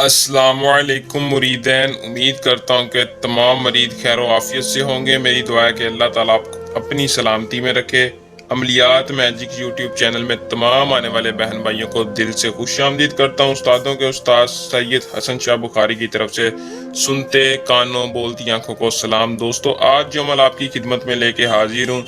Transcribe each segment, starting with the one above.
अस्सलाम वालेकुम मुरीदैन। उम्मीद करता हूँ कि तमाम मरीद खैर व आफियत से होंगे। मेरी दुआ है कि अल्लाह ताला आपको अपनी सलामती में रखे। अमलियात मैजिक यूट्यूब चैनल में तमाम आने वाले बहन भाइयों को दिल से खुश आमदीद करता हूँ। उस्तादों के उस्ताद सैयद हसन शाह बुखारी की तरफ से सुनते कानों बोलती आंखों को सलाम। दोस्तों, आज जो अमल आपकी खिदमत में लेके हाजिर हूँ,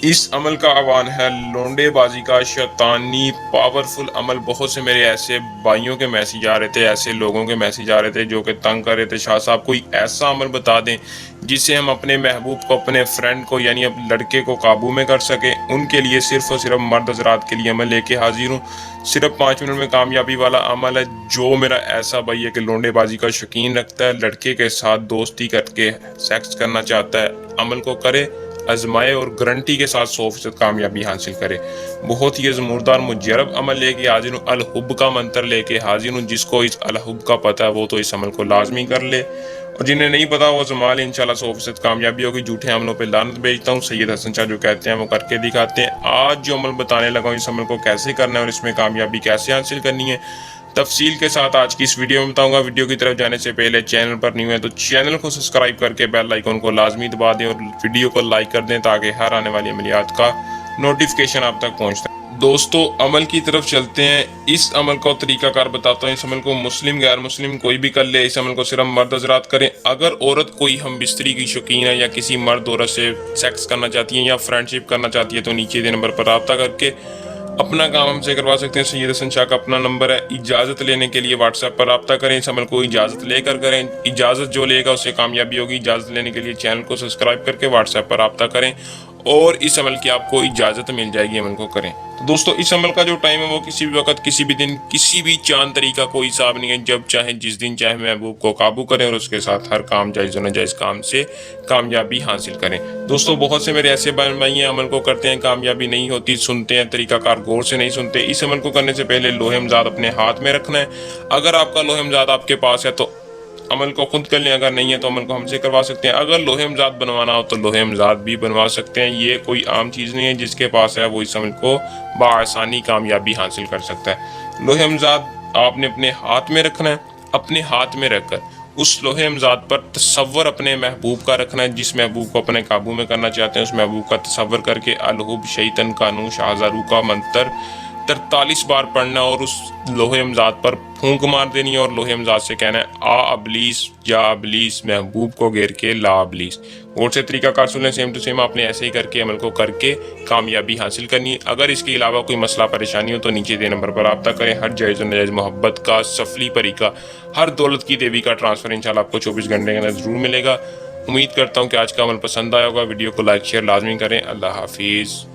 इस अमल का आह्वान है लोंडेबाजी का शैतानी पावरफुल अमल। बहुत से मेरे ऐसे भाइयों के मैसेज आ रहे थे, ऐसे लोगों के मैसेज आ रहे थे जो कि तंग कर रहे थे, शाह साहब कोई ऐसा अमल बता दें जिससे हम अपने महबूब को, अपने फ्रेंड को यानी अब लड़के को काबू में कर सके। उनके लिए सिर्फ और सिर्फ मर्द हजरात के लिए मैं लेके हाजिर हूँ। सिर्फ 5 मिनट में कामयाबी वाला अमल है। जो मेरा ऐसा भाई है कि लोंडेबाजी का शौकीन रखता है, लड़के के साथ दोस्ती करके सेक्स करना चाहता है, अमल को करे, आजमाए और गारंटी के साथ 100% कामयाबी हासिल करे। बहुत ही ज़मूरदार मुजरब अमल लेके हाजिर हूँ। अलहुब का मंत्र लेके हाजिर हूँ। जिसको इस अलहुब का पता है वो तो इस अमल को लाजमी कर ले, और जिन्हें नहीं पता वो जमाल इंशाल्लाह 100% कामयाबी होगी। झूठे अमलों पे लानत भेजता हूँ। सैयद हसन शाह जो कहते हैं वो करके दिखाते हैं। आज जो अमल बताने लगा हूँ, इस अमल को कैसे करना है और इसमें कामयाबी कैसे हासिल करनी है, तफसील के साथ आज की इस वीडियो में बताऊंगा। वीडियो की तरफ जाने से पहले चैनल पर न्यू है तो चैनल को सब्सक्राइब करके बेल आइकन को लाजमी दबा दें और वीडियो को लाइक कर दें ताकि हर आने वाली अमलियात का नोटिफिकेशन आप तक पहुंचता है। दोस्तों, अमल की तरफ चलते हैं। इस अमल को तरीकाकार बताता हूँ। इस अमल को मुस्लिम गैर मुस्लिम कोई भी कर ले। इस अमल को सिर्फ मर्द हजरात करें। अगर औरत कोई हम बिस्तरी की शौकीन है या किसी मर्द औरत से सेक्स करना चाहती है या फ्रेंडशिप करना चाहती है तो नीचे दे नंबर पर रब्ता करके अपना काम हमसे करवा सकते हैं। सैयद हसन शाह का अपना नंबर है। इजाज़त लेने के लिए व्हाट्सएप पर रब्ता करें। इस अमल को इजाज़त लेकर करें। इजाज़त जो लेगा उससे कामयाबी होगी। इजाज़त लेने के लिए चैनल को सब्सक्राइब करके व्हाट्सएप पर रब्ता करें और इस अमल की आपको इजाज़त मिल जाएगी। अमल को करें। तो दोस्तों, इस अमल का जो टाइम है वो किसी भी वक्त, किसी भी दिन, किसी भी चांद तरीका कोई हिसाब नहीं है। जब चाहे जिस दिन चाहे महबूब को काबू करें और उसके साथ हर काम जायज़ और नाजायज़ काम से कामयाबी हासिल करें। दोस्तों, बहुत से मेरे ऐसे भाई हैं अमल को करते हैं, कामयाबी नहीं होती, सुनते हैं तरीकाकार गौर से नहीं सुनते। इस अमल को करने से पहले लोहे हमजाद अपने हाथ में रखना है। अगर आपका लोहे हमजाद आपके पास है तो अमल को खुद कर लें। अगर नहीं है तो अमल को हमसे करवा सकते हैं। अगर लोहे हमजाद बनवाना हो तो लोहे हमजाद भी बनवा सकते हैं। ये कोई आम चीज़ नहीं है। जिसके पास है वो इस अमल को बआसानी कामयाबी हासिल कर सकता है। लोहे हमजाद आपने अपने हाथ में रखना है। अपने हाथ में रखकर उस लोहे हमजाद पर तसव्वुर अपने महबूब का रखना है। जिस महबूब को अपने काबू में करना चाहते हैं उस महबूब का तसव्वुर करके अलहुब शैतन कानू शाहजारू का मंत्र 43 बार पढ़ना और उस लोहे हमजाद पर फूंक मार देनी है और लोहे हमजाद से कहना है आ अबलीस या अबलीस, महबूब को घेर के ला अबलीस। और से तरीकाकार सुन लें, सेम टू सेम आपने ऐसे ही करके अमल को करके कामयाबी हासिल करनी है। अगर इसके अलावा कोई मसला परेशानी हो तो नीचे दे नंबर पर रब्ता करें। हर जायज़ नाजायज़ मोहब्बत का, सफली परी का, हर दौलत की देवी का ट्रांसफ़र इंशाल्लाह आपको 24 घंटे के अंदर ज़रूर मिलेगा। उम्मीद करता हूँ कि आज का अमल पसंद आया होगा। वीडियो को लाइक शेयर लाजमी करें। अल्लाह हाफिज़।